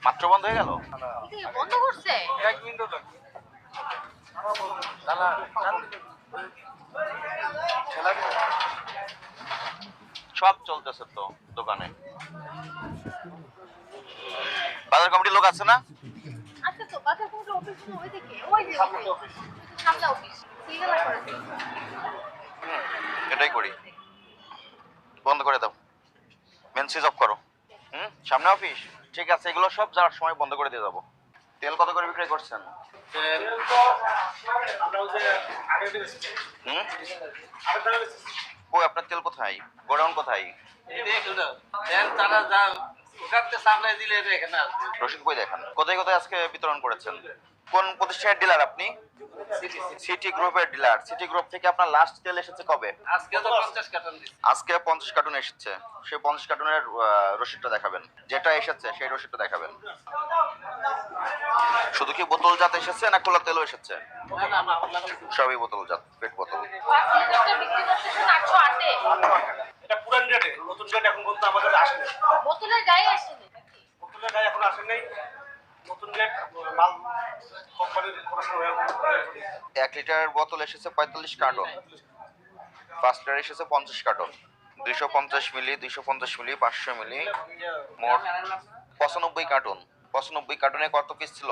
মাত্র বন্ধ হয়ে গেল। বন্ধ করছে 1 মিনিটও লাগে। সব চলতেছে তো দোকানে। বাজার কমিটির লোক আছে না? আচ্ছা তো বাজার কোন অফিস ওই দিকে ওই যে সামনে অফিস সিগনাল করেছে এটাই করি, বন্ধ করে দাও, মেন সুইচ অফ করো। সামনে অফিস, ঠিক আছে। এগুলো সব যাওয়ার সময় বন্ধ করে দিয়ে যাবো। তেল কত করে বিক্রি করছেন? কই আপনার তেল কোথায়? গোডাউন কোথায়? রশিদ বই দেখান। কোথায় কোথায় আজকে বিতরণ করেছেন? কোন প্রতিষ্ঠানের ডিলার আপনি? সিটি গ্রুপের ডিলার। সিটি গ্রুপ থেকে আপনার লাস্ট তেল এসেছে কবে? আজকে তো 50 কার্টন দিছি। আজকে 50 কার্টুন এসেছে। সেই 50 কার্টুনের রসিদটা দেখাবেন। যেটা এসেছে সেই রসিদটা দেখাবেন। শুধু কি বোতলজাত এসেছে না খোলা তেলও এসেছে? সবই বোতলজাত, পেট বোতল। 5 লিটারটা বিক্রি করতেছেন 808 এ। এটা পুরান রেটে, নতুন রেট এখন পর্যন্ত আমাদের আসেনি। বোতলের গায়ে আসেনি নাকি? বোতলের গায়ে এখন আসেনি। নতুন রেট মাল কোম্পানির পড়াশোনা হয়ে 1 লিটারের বোতল এসেছে 45 কার্টন। ফার্স্ট লিটার এসেছে 50 কার্টন। 250 মিলি, 250 মিলি, 500 মিলি, মোট 95 কার্টন। 95 কার্টনে কত পিস ছিল?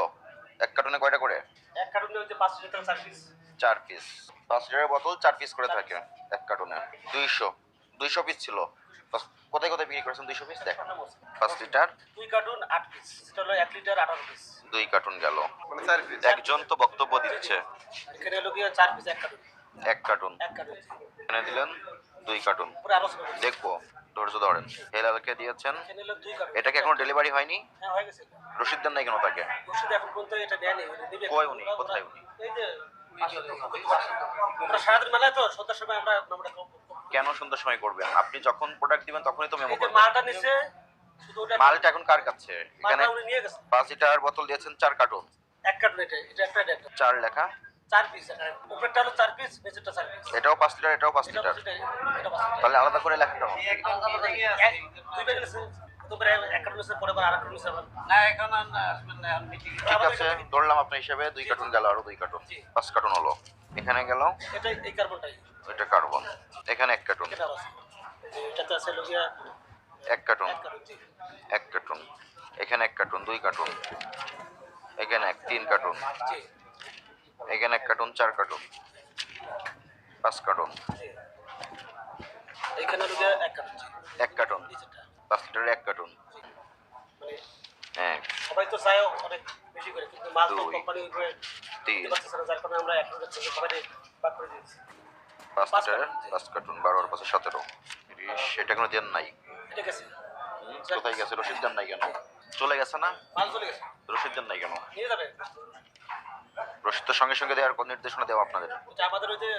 এক কার্টনে কয়টা করে? এক কার্টনে হচ্ছে 5 লিটার 4 পিস। 4 পিস। 5 লিটারের বোতল 4 পিস করে থাকে এক কার্টনে। 200 পিস ছিল। কোথায় কোথায় বিক্রি করেছেন 200 পিস? দেখেন 5 লিটার 2 কার্টন 8 পিস। এটা হলো 1 লিটার 18 পিস। 2 কার্টন গেল। মানে 4 পিস। একজন তো বক্তব্য দিচ্ছে। এখানে হলো কি 4 পিস এক কার্টন। এক কার্টন 1 কার্টন। এখানে দিলেন 2 কার্টন। পুরো আলোচনা করছি। দেখবো, ধৈর্য ধরেন। হেলালকে দিয়েছেন। এখানে হলো 2 কার্টন। এটা কি এখনো ডেলিভারি হয়নি? হ্যাঁ হয়ে গেছে। রসিদ দেন নাই কেন তাকে? ওষুধ এখন পর্যন্ত এটা দেয়নি। দিবে। কই উনি? কোথায় উনি? এই যে আমরা সারাদিন মেলায় তো সন্ধ্যার সময় আমরা কেন সন্ধ্যার সময় করবেন? আপনি যখন প্রোডাক্ট দিবেন তখনই তো মেমো এই যে করবেন। মালটা নিছে শুধু ওটা মালটা এখন কার কাছে? এখানে মালটা উনি নিয়ে গেছে। 5 লিটার বোতল দিয়েছেন 4 কার্টন। 1 কার্টন এটা একটা এটা 4 লেখা। 4 পিস। উপরেরটা হলো 4 পিস, নিচেরটা 4 পিস। এটাও 5 লিটার, এটাও 5 লিটার। এটা 5 লিটার। তাহলে আলাদা করে লেখা কেন? দুই ব্যাগ নিছে। তোমরা 1 কার্টন নিছে পরে আবার 8 কার্টন নিছে। না এখন আসবেন না মিটিং। ঠিক আছে, ধরলাম আপনার হিসাবে 2 কার্টন গেল, আরো 2 কার্টন, 5 কার্টন হলো। এখানে গেল এটা এই কার্বনটাই। এটা কার্বন। এখানে 1 কার্টন। এটা আছে। এটাতে আছে লগিয়া 1 কার্টন। 1 কার্টন। 1 কার্টন। এখানে 1 কার্টন, 2 কার্টন। এখানে 3 কার্টন। জি। এখানে 1 কার্টন, 4 কার্টন, 5 কার্টন। এখানে লগিয়া 1 কার্টন। 1 কার্টন, নিচেরটা 5 লিটারের 1 কার্টন। মানে হ্যাঁ, সবাই তো চায় অনেক বেশি করে, কিন্তু মাল তো 2, কোম্পানি উপরে 3, দিতে পারছে না, যার কারণে আমরা এখন হচ্ছে সবাই ভাগ করে দিয়েছি। 5 লিটারের 5 কার্টন, 12 আর 5 17। সেটা কোনো দেন নাই? ঠিক আছে। কোথায় গেছে? রসিদ দেন নাই কেন? চলে গেছে না? মাল চলে গেছে। রসিদ দেন নাই কেন? নিয়ে যাবে। রসিদ তো সঙ্গে সঙ্গে দেওয়ার কোন নির্দেশনা দেওয়া আপনাদের? এটা আমাদের ওই যে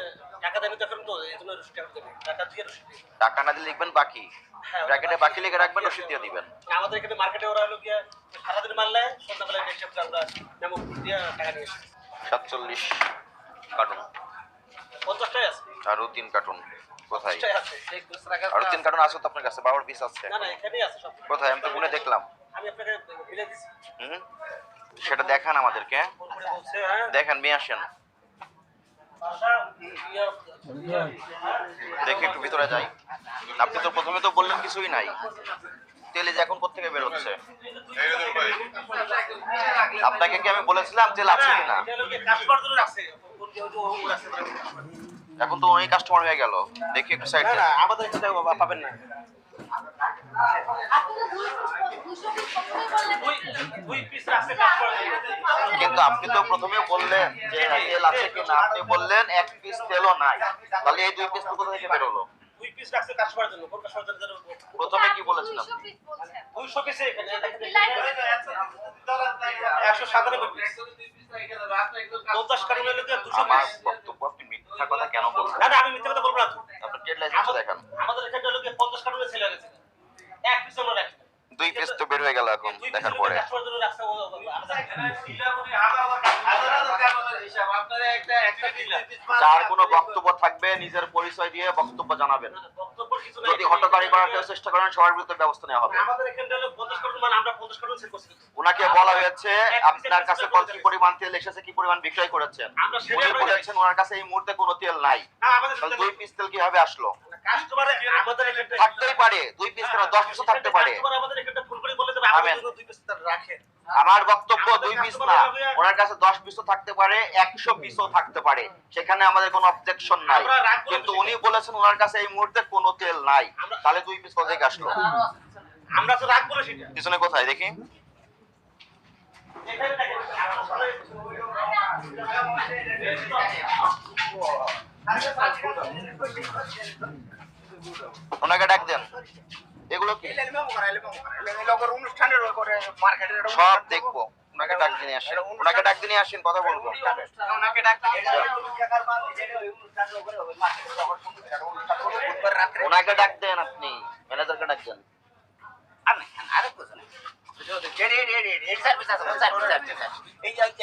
টাকা দেয়নি তো এখন, তো এই জন্য রসিদ টাকা দেবে। টাকা দিয়ে রসিদ দিই। টাকা না দিলে লিখবেন বাকি, হ্যাঁ, ব্র্যাকেটে বাকি লিখে রাখবেন, রসিদ দিয়ে দিবেন। আমাদের এখানে মার্কেটে ওরা হলো গিয়া সারাদিন মাল নেয়, সন্ধ্যাবেলায় নেক্সট টাইম আমরা মেমো দিয়ে টাকা নিয়ে আসি। 47 কার্টন। 50 টাকা আছে। আরো 3 কার্টন কোথায়? 50 টাকা আছে। এই খুচরা কাছে আরো 3 কার্টন আছে তো আপনার কাছে? 12 পিস আছে। না না, এখানেই আছে সব। কোথায়? আমি তো গুনে দেখলাম। আমি আপনাকে বিলে দিছি। সেটা দেখান আমাদেরকে। ফোন করে বলছে হ্যাঁ দেখেন, নিয়ে আসেন। দেখি একটু ভিতরে যাই। আপনি তো প্রথমে তো বললেন কিছুই নাই, তেলে যে এখন কোত্থেকে বেরোচ্ছে? আপনাকে কি আমি বলেছিলাম তেল আছে কিনা? এখন তো অনেক কাস্টমার হয়ে গেল। দেখি একটু সাইড দেন। আমাদের এখানে পাবেন না। আপনি তো 200 পিস কখনোই বললেন দুই পিস রাখছে কাস্টমার। কিন্তু আপনি তো প্রথমে বললেন যে তেল আছে কিনা, আপনি বললেন 1 পিস তেলও নাই। তাহলে এই 2 পিস তো কোথা থেকে বেরোলো? দুই পিস রাখছে কাস্টমারের জন্য। কোন কাস্টমারের জন্য? প্রথমে কি বলেছিলাম? 200 পিস বলছেন 200 পিসে এখানে 197 পিস। 50 কার্টন হলো 200 আমার পিস। বক্তব্য আপনি মিথ্যা কথা কেন বলবেন? না না, আমি মিথ্যা কথা বলবো না। আপনার ট্রেড লাইসেন্স দেখান। আমাদের এখানে হলো 50 কার্টনে সেল হয়ে গেছে। এক পিস আমরা রাখছি। 2 পিস তো বের হয়ে গেল এখন দেখার পরে। কাস্টমারের জন্য রাখছে ও আলাদা। যার কোনো বক্তব্য থাকবে নিজের পরিচয় দিয়ে বক্তব্য জানাবেন। বক্তব্য কিছু যদি হটকারী করার কেউ চেষ্টা করেন সবার বিরুদ্ধে ব্যবস্থা নেওয়া হবে। আমাদের এখানে হলো 50 কার্টন মানে আমরা 50 কার্টন সেল করছি। ওনাকে বলা হয়েছে আপনার কাছে কি পরিমাণ তেল এসেছে, কি পরিমাণ বিক্রয় করেছেন। আমরা সেটাই উনি বলেছেন ওনার কাছে এই মুহূর্তে কোনো তেল নাই। না আমাদের তাহলে 2 পিস তেল কিভাবে আসলো? কাস্টমারে আমাদের এখানটা থাকতেই পারে 2 পিস কেন 10 পিসও থাকতে পারে। কাস্টমার আমাদের এখানটা ফোন করে বলে দেবে আমাদের জন্য 2 পিস রাখেন। আমার বক্তব্য 2 পিস না, ওনার কাছে 10 পিসও থাকতে পারে, 100 পিসও থাকতে পারে, সেখানে আমাদের কোনো অবজেকশন নাই। কিন্তু উনি বলেছেন ওনার কাছে এই মুহূর্তে কোনো তেল নাই, তাহলে 2 পিস কোথা থেকে আসলো? আমরা তো রাখবো না সেটা। পিছনে কোথায় দেখি? এখানে দেখেন ওনাকে ডাক দেন। এগুলো কি অনুষ্ঠানের করে মার্কেটের সব দেখবো। ওনাকে ডাক দিয়ে আসেন, ওনাকে ডাক দিয়ে আসেন, কথা বলবো। ওনাকে ডাকতে ওনাকে ডাক দেন, আপনি ম্যানেজারকে ডাক দেন। আরে বুঝুন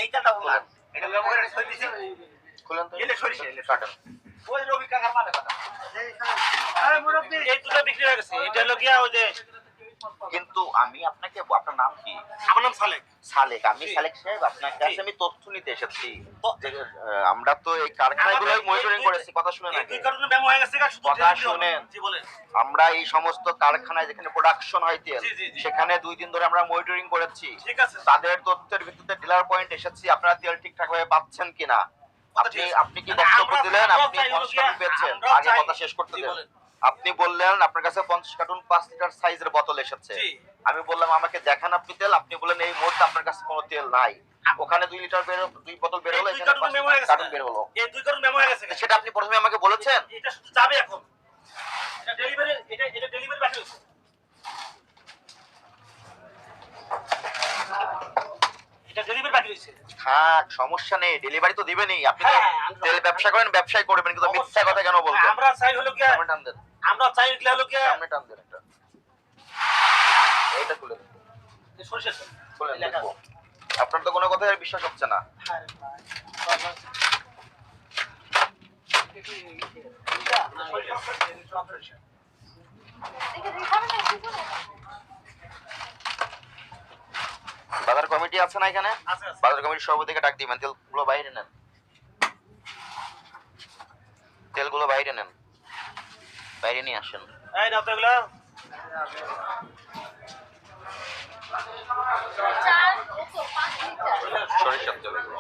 এইটা বললাম এটা ব্যবহারের সরিষে খুলেন তো, এলে সরিষে এলে কাটেন। ওই রবি কাকার মানে কথা আরে মুরব্বি এই দুটো বিক্রি হয়ে গেছে। এটা হলো গিয়া ওই যে কিন্তু আমি আপনাকে, আপনার নাম কি? আমার নাম সালেক। সালেক, আমি সালেক সাহেব, আপনার কাছে আমি তথ্য নিতে এসেছি যে আমরা তো এই কারখানাগুলো মনিটরিং করেছি। কথা শুনেন এই আগে। দুই কারণে মেমো হয়ে গেছে শুধু কথা শুনেন। জি বলেন। আমরা এই সমস্ত কারখানায় যেখানে প্রোডাকশন হয় তেল, জি, জি, জি। সেখানে 2 দিন ধরে আমরা মনিটরিং করেছি। ঠিক আছে। তাদের তথ্যের ভিত্তিতে ডিলার পয়েন্ট এসেছি আপনারা তেল ঠিকঠাক ভাবে পাচ্ছেন কিনা। আপনি আপনি কি বক্তব্য দিলেন? আপনি 50 কার্টন পেয়েছেন। আগে কথা শেষ করতে দেন। আপনি বললেন আপনার কাছে 50 কার্টন 5 লিটার সাইজের বোতল এসেছে। জি। আমি বললাম আমাকে দেখান আপনি তেল। আপনি বললেন এই মুহূর্তে আপনার কাছে কোনো তেল নাই। ওখানে 2 লিটার বের 2 বোতল বের হলো, এই দুই এখানে কারণে মেমো হয়ে 5 গেছে। কার্টন বের হলো। এই দুই কারণে মেমো হয়ে গেছে। সেটা আপনি প্রথমে আমাকে বলেছেন। এটা শুধু যাবে এখন। এটা ডেলিভারি এটা ডেলিভারি বাকি হচ্ছে। এটা ডেলিভারি বাকি হচ্ছে। থাক, সমস্যা নেই, ডেলিভারি তো দিবেনই। আপনি তো হ্যাঁ, তেল ব্যবসা করেন, ব্যবসায় করবেন, কিন্তু মিথ্যা কথা কেন বলবেন? আমরা চাই হলো কি সামনে টান দেন, আমরা চাই হলো কি সামনে টান দেন একটা। এইটা খুলে দেন, সরিষা খুলেন দেখবো। আপনার তো কোনো কথাই আর বিশ্বাস হচ্ছে না। এখানে খাবেন না কিছু না বাজার কমিটি আছে না এখানে? আছে, আছে। বাজার কমিটির সভাপতিকে ডাক দিবেন, তেলগুলো বাইরে নেন, তেলগুলো বাইরে নেন, বাইরে নিয়ে আসেন। এই নাও তো এগুলো। 4 বোতল 5 লিটার সরিষার তেল এগুলো।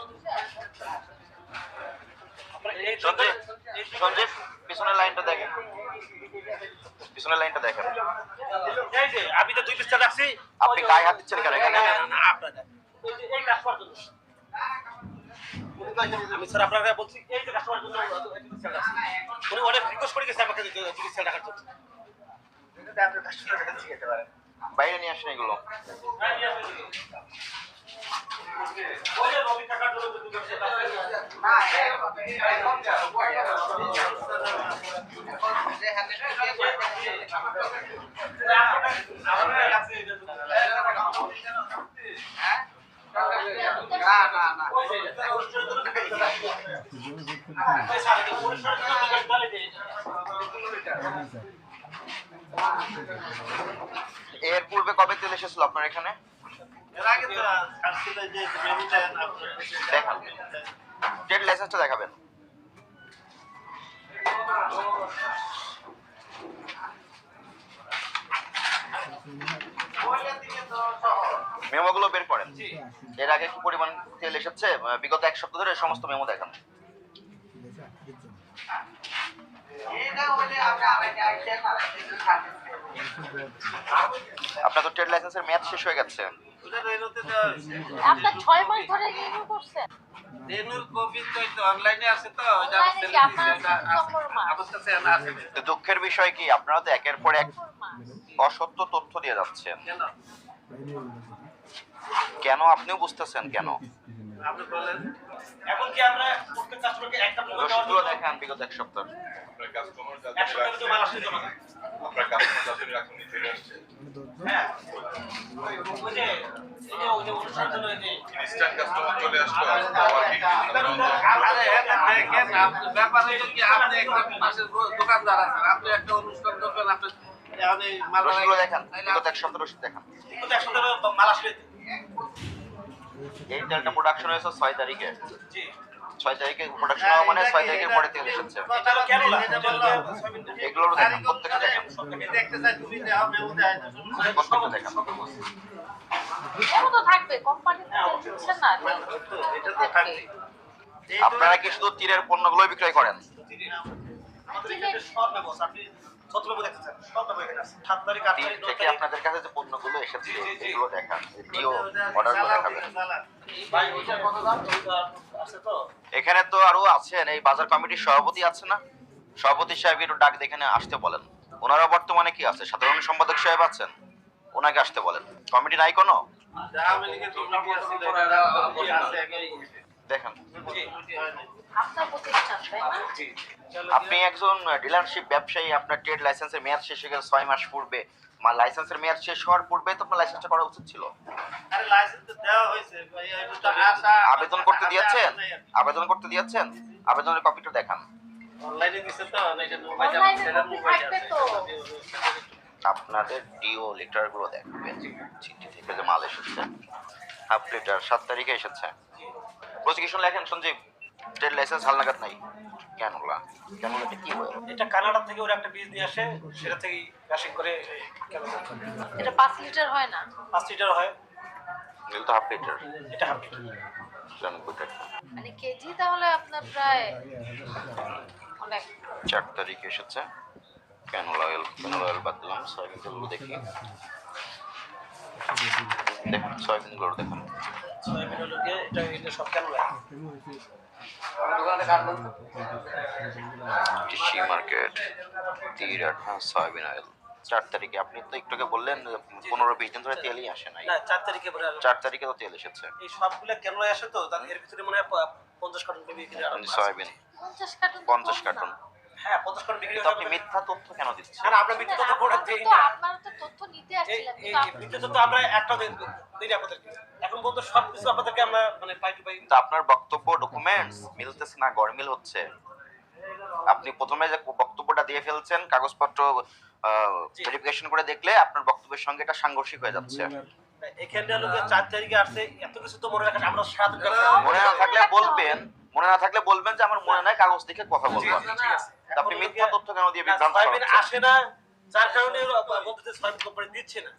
এই সঞ্জীব, সঞ্জীব, পিছনের লাইনটা দেখেন, পিছনের লাইনটা দেখেন। এই যে আমি তো 2 পিস তেল রাখছি। আপনি গায়ে হাত দিচ্ছেন কেন এখানে? না আপনারা এই যে এই কাস্টমার জন্য আমি স্যার আপনারা বলছি এই যে কাস্টমার জন্য তেল রাখছি। উনি অনেক রিকোয়েস্ট করে গেছে আমাকে তেল রাখার জন্য। আপনি কাস্টমারের কাছে যেতে পারেন বাইরে নিয়ে আসেন এগুলো। ওই যে রবি কাকার জন্য 2 পিস তেল এর পূর্বে কবে তেল এসেছিল আপনার এখানে? এর আগে তো আসলে যে মেমোটা দেখান, ট্রেড লাইসেন্সটা দেখাবেন। মেমোগুলো বের করেন। এর আগে কি পরিমাণ তেল এসেছে বিগত 1 সপ্তাহ ধরে সমস্ত মেমো দেখান। আপনার তো ট্রেড লাইসেন্সের মেয়াদ শেষ হয়ে গেছে। আপনার 6 মাস ধরে রিনিউ করছেন রেনুর কপি তো অনলাইনে আছে তো ওটা অনলাইনে কি আপনার নম্বর মাস আমার কাছে আছে তো দুঃখের বিষয় কি আপনারা তো একের পর এক অসত্য তথ্য দিয়ে যাচ্ছেন। কেন কেন আপনিও বুঝতেছেন কেন? আপনি বলেন এখন কি আমরা প্রত্যেক কাস্টমারকে একটা করে দেওয়ার রসিদগুলো জন্য দেখান বিগত 1 সপ্তাহ। আপনার কাস্টমার এক সপ্তাহের ভিতরে মাল আসছে জমা। আপনার কাস্টমার যাদের এখনই চলে আসছে হ্যাঁ ওই যে ওই যে অনুষ্ঠানের জন্য এই যে ইনস্ট্যান্ট কাস্টমার চলে আসলো আবার বিক্রি আরে দেখেন আপনি ব্যাপার হলো কি আপনি একটা পাশের দোকানদার আছেন আপনি একটা অনুষ্ঠান করবেন আপনি এখন এই মাল রসিদগুলো দেখান, বিগত এক সপ্তাহ রসিদ দেখান। কিন্তু একসাথে মাল আসলে এই তেলটা প্রোডাকশন হয়েছে 6 তারিখে। জি 6 তারিখে প্রোডাকশন হওয়া মানে 6 তারিখের পরে তেল এসেছে। এটা কেন এগুলো দেখেন, প্রত্যেকটা দেখেন, তুমি দেখতে চাই তুমি দেও মেমো দেয় না প্রত্যেকটা দেখেন। এমন তো থাকবে কোম্পানিতে দিচ্ছেন না এটা তো থাকবে আপনারা কি শুধু তীরের পণ্যগুলো বিক্রয় করেন? আমাদের এখানে সব ব্যবস্থা আপনি সতর্ক দেখতে চান সব ব্যবস্থা এখানে আছে 7 তারিখ 8 তীর তারিখ 9 থেকে তারিখ আপনাদের কাছে যে পণ্যগুলো এসেছে জি, জি, জি। এগুলো দেখান, ডিও অর্ডারগুলো দেখাবেন। ভাই ওইটার কত দাম ওইটা আছে তো এখানে তো আরো আছেন, এই বাজার কমিটির সভাপতি আছে না, সভাপতি সাহেব একটু ডাক দেখে আসতে বলেন। ওনারা বর্তমানে কি আছে, সাধারণ সম্পাদক সাহেব আছেন, ওনাকে আসতে বলেন। কমিটি নাই কোনো? আওয়ামী লীগের কমিটি আছে এটা আছে একই দেখেন, আপনার প্রতিষ্ঠান তাই না জি আপনি একজন ডিলারশিপ ব্যবসায়ী, আপনার ট্রেড লাইসেন্সের মেয়াদ শেষ হয়ে গেছে 6 মাস পূর্বে, লাইসেন্সের মেয়াদ শেষ হওয়ার পূর্বে তো আপনার লাইসেন্সটা করা উচিত ছিল। আরে লাইসেন্স তো দেওয়া হয়েছে ভাই এটা তো আশা আবেদন করতে দিয়েছেন? আবেদন করতে দিয়েছেন? আবেদনের কপিটা দেখান। অনলাইনে দিছে তো এটা মোবাইল অনলাইনে কপি থাকবে তো আপনাদের ডিও লিটারগুলো দেখবেন, চিঠি থেকে যে মাল এসেছে হাফ লিটার 7 তারিখে এসেছে। প্রসিকিউশন লেখেন সঞ্জীব, ট্রেড লাইসেন্স হালনাগাদ নাই। ক্যানুলা, ক্যানুলাটা কি হয়? এটা কানাডা থেকে ওরা একটা বীজ নিয়ে আসে সেটা থেকেই গাশিং করে কেন এটা 5 লিটার হয় না 5 লিটার হয় এগুলো তো হাফ লিটার, এটা হাফ লিটার 94 টাকা। মানে কেজি তাহলে আপনার প্রায় অনেক 4 তারিখে এসেছে ক্যানুলা অয়েল বাদ দিলাম। সয়াবিন তেলগুলো দেখি, দেখুন সয়াবিনগুলো দেখুন। সয়াবিন হলো গিয়ে এটা সব কেন লাগে কৃষি মার্কেট তীরাট সয়াবিন অয়েল 4 তারিখে। আপনি তো একটু আগে বললেন 15-20 দিন ধরে তেলই আসে নাই। না 4 তারিখে পরে 4 তারিখে তো তেল এসেছে। এই সবগুলো কেন আসে তো তার এর ভিতরে মনে হয় 50 কার্টন বিক্রি করে সয়াবিন 50 কার্টন 50 কার্টন। হ্যাঁ 50 কার্টন বিক্রি কিন্তু আপনি মিথ্যা তথ্য কেন দিচ্ছেন? না আমরা মিথ্যা তথ্য প্রোডাক্ট দেই না আপনারা তো তথ্য নিতে আসছিলেন এই কিন্তু আপনি মিথ্যা তথ্য আমরা একটা দিই আপনাদেরকে এখন বলতে সবকিছু আপনাদেরকে আমরা মানে পাই টু পাই কিন্তু আপনার বক্তব্য ডকুমেন্টস মিলতেছে না, গরমিল হচ্ছে। আপনি প্রথমে যে বক্তব্যটা দিয়ে ফেলছেন, কাগজপত্র ভেরিফিকেশন করে দেখলে আপনার বক্তব্যের সঙ্গে এটা সাংঘর্ষিক হয়ে যাচ্ছে। এখানে হলো 4 তারিখে আসছে এত কিছু তো মনে রাখা আমরা সারাদিন মনে না থাকলে বলবেন, মনে না থাকলে বলবেন যে আমার মনে নাই, কাগজ দেখে কথা বলবো আমি। ঠিক আছে তা আপনি মিথ্যা তথ্য কেন দিয়ে বিভ্রান্ত সয়াবিন করাচ্ছেন? আসে না যার কারণে বলতে সয়াবিন কোম্পানি দিচ্ছে না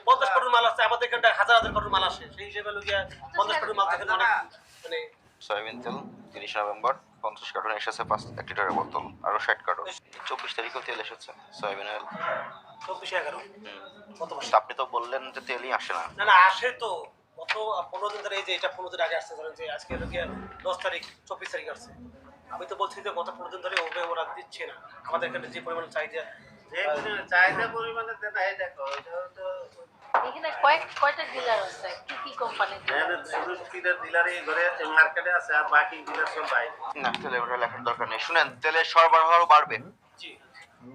50 কার্টন মাল আসছে আমাদের এখানটা হাজার হাজার কার্টন মাল আসে সেই হিসেবে হলো গিয়া 50 কার্টন মাল থেকে অনেক মানে সয়াবিন তেল 30 নভেম্বর 50 কার্টন এসেছে, 1 লিটারের বোতল, আরো 60 কার্টন। 24 তারিখেও তেল এসেছে সয়াবিন অয়েল। 24-11 কত মাস তা আপনি তো বললেন যে তেলই আসে না। না না আসে তো গত 15 দিন ধরে এই যে এটা 15 দিন আগে আসছে ধরেন যে আজকে হলো গিয়া 10 তারিখ 24 তারিখ আসছে আমি তো বলছি যে গত 15 দিন ধরে ওরা দিচ্ছে না আমাদের এখানে যে পরিমাণ চাহিদা যে চাহিদা পরিমাণে দেনা এই দেখো এটা তো এখানে কয়টা ডিলার আছে কি কি কোম্পানি শুধু টিলার ডিলারই ঘরে আছে মার্কেটে আছে আর বাকি ডিলার সব বাইরে না, তেলের ওটা লেখার দরকার নেই। শুনেন, তেলের সরবরাহ বাড়বে, জি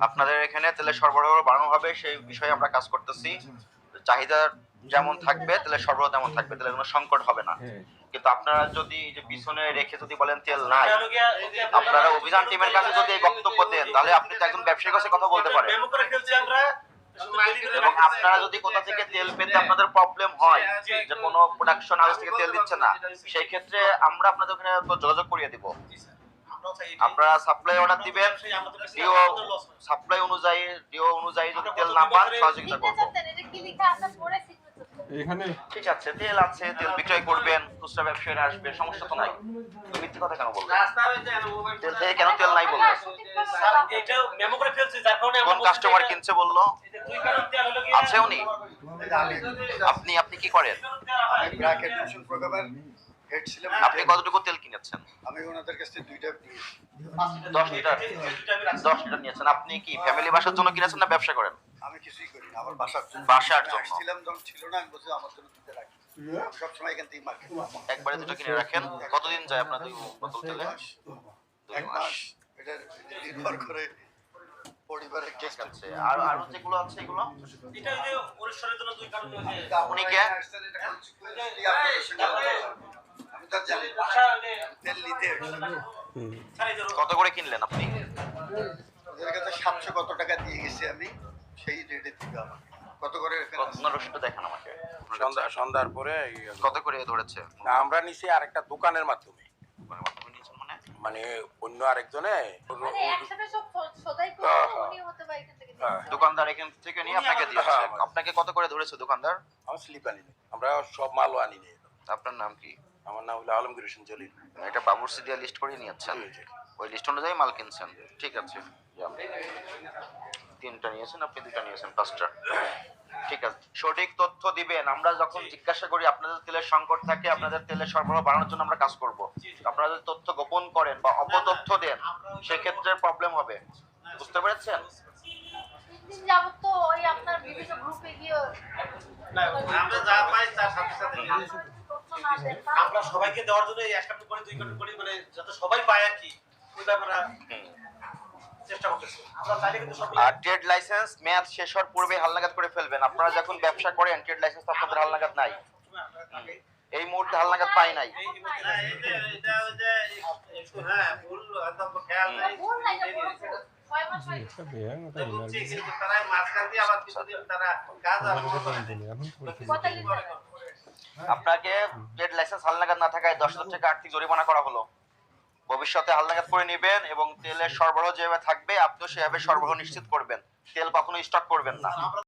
আপনাদের এখানে তেলের সরবরাহ বাড়ানো হবে, সেই বিষয়ে আমরা কাজ করতেছি। চাহিদা যেমন থাকবে তেলের সরবরাহ তেমন থাকবে, তেলের কোনো সংকট হবে না। কিন্তু আপনারা যদি এই যে পিছনে রেখে যদি বলেন তেল নাই, এটা হলো গিয়া এই যে আপনারা অভিযান টিমের কাছে যদি এই বক্তব্য দেন, তাহলে আপনি তো একজন ব্যবসায়ীর কাছে কথা বলতে পারেন। মেমো করে ফেলছি আমরা এবং আপনারা যদি কোথা থেকে তেল পেতে আপনাদের প্রবলেম হয় যে কোনো প্রোডাকশন হাউস থেকে তেল দিচ্ছে না, সেই ক্ষেত্রে আমরা আপনাদের ওখানে তো যোগাযোগ করিয়ে দিব। আপনারা সাপ্লাই অর্ডার দিবেন, ডিও সাপ্লাই অনুযায়ী ডিও অনুযায়ী যদি তেল না পান সহযোগিতা করব। সিগনেচার দেন এটা কি লেখা আছে পরে সিগনেচার দেন এখানে ঠিক আছে, তেল আছে, তেল বিক্রয় করবেন, খুচরা ব্যবসায়ীরা আসবে, সমস্যা তো নাই। মিথ্যে কথা কেন বলবেন? রাস্তা হইছে মোবাইল তেল থেকে কেন তেল নাই বলবেন? এটা মেমো করে ফেলছি যার কারণে কোন কাস্টমার কিনছে বললো? দুই কারণ তেল হলো গিয়া আছে উনি? আপনি কি করেন? আমি ব্র্যাকেট মিশন প্রোগ্রামের হেড ছিলাম। আপনি কতটুকু তেল কিনেছেন? আমি ওনাদের কাছ থেকে 2টা নিয়েছি। 10 লিটার 10 লিটার নিয়েছেন। আপনি কি ফ্যামিলি বাসার জন্য কিনেছেন না ব্যবসা করেন? আমি কিছুই করি না, আমার বাসার জন্য। বাসার জন্য। ছিলাম যখন ছিল না, আমি বলছি আমার জন্য দিতে রাখি। আমি সবসময় এখান থেকে মার্কেট একবারে দুটো কিনে রাখেন। কতদিন যায় আপনার দুই বোতল তেলে? 1 মাস। এটা নির্ভর করে পরিবারের ঠিক চেষ্টা। আছে। আর আরো যেগুলো আছে এগুলো এটা ওই যে পরিসরের জন্য দুই কারণ হয়েছে উনি কে? আমি তো জানি না। আশা যে তেল নিতে এসেছি। ছাড়াই ধরো কত করে কিনলেন আপনি? ওদের কাছে 700 কত টাকা দিয়ে গেছি আমি। সেই রেটে দিবে আমাকে। কত করে এখানে আছে? আপনার রসিদটা দেখান আমাকে। সন্ধ্যার পরে কত করে ধরেছে? আমরা নিছি আরেকটা দোকানের মাধ্যমে, মাধ্যমে নিয়েছেন মানে? মানে অন্য আরেকজনে মানে একসাথে সব সদাই করে হ্যাঁ, হ্যাঁ। উনি হতে পারে এখান থেকে হ্যাঁ। দিয়েছে। দোকানদার এখান থেকে নিয়ে আপনাকে দিয়েছে। হ্যাঁ। আপনাকে কত করে ধরেছে দোকানদার? আমার স্লিপ আনিনি, আমরা সব মালও আনিনি। আপনার নাম কি? আমার নাম হলো আলমগীর হোসেন জলিল। এটা বাবুর্চি দিয়ে লিস্ট করে নিয়েছেন, জি, জি। ওই লিস্ট অনুযায়ী মাল কিনছেন। ঠিক আছে, যান। 3টা নিয়েছেন, আপনি 2টা নিয়েছেন, 5টা। ঠিক আছে, সঠিক তথ্য দিবেন। আমরা যখন জিজ্ঞাসা করি আপনাদের তেলের সংকট থাকে, আপনাদের তেলের সরবরাহ বাড়ানোর জন্য আমরা কাজ করব। আপনারা যদি তথ্য গোপন করেন বা অপতথ্য দেন, সেক্ষেত্রে প্রবলেম হবে। বুঝতে পেরেছেন? 3 দিন যাবত তো ওই আপনার বিভিন্ন গ্রুপে গিয়ে না, আমরা যা পাই তার সাথে সাথে তথ্য না দেন আমরা সবাইকে দেওয়ার জন্য এই 1 কার্টন করে 2 কার্টন করে মানে যাতে সবাই পায় আর কি, ওইটা আমরা চেষ্টা করতেছি। আমরা চাইলে কিন্তু সব আর ট্রেড লাইসেন্স মেয়াদ শেষ হওয়ার পূর্বে হালনাগাদ করে ফেলবেন। আপনারা যখন ব্যবসা করেন ট্রেড লাইসেন্স আপনাদের হালনাগাদ নাই, এই মুহূর্তে হালনাগাদ পাই নাই। না, এটা ওই যে একটু ভুল হয়তো খেয়াল নাই। ভুল নাই, এটা বড় ভুল। 6 মাস হয় তো বুঝছি, কিন্তু তারা মাঝখান দিয়ে আবার কিছুদিন তারা কাজ আরম্ভ করে। পঁয়তাল্লিশ টাকা। আপনাকে ট্রেড লাইসেন্স হালনাগাদ না থাকায় 10,000 টাকা আর্থিক জরিমানা করা হলো। ভবিষ্যতে হালনাগাদ করে নেবেন এবং তেলের সরবরাহ যেভাবে থাকবে আপনিও সেভাবে সরবরাহ নিশ্চিত করবেন। তেল কখনো স্টক করবেন না।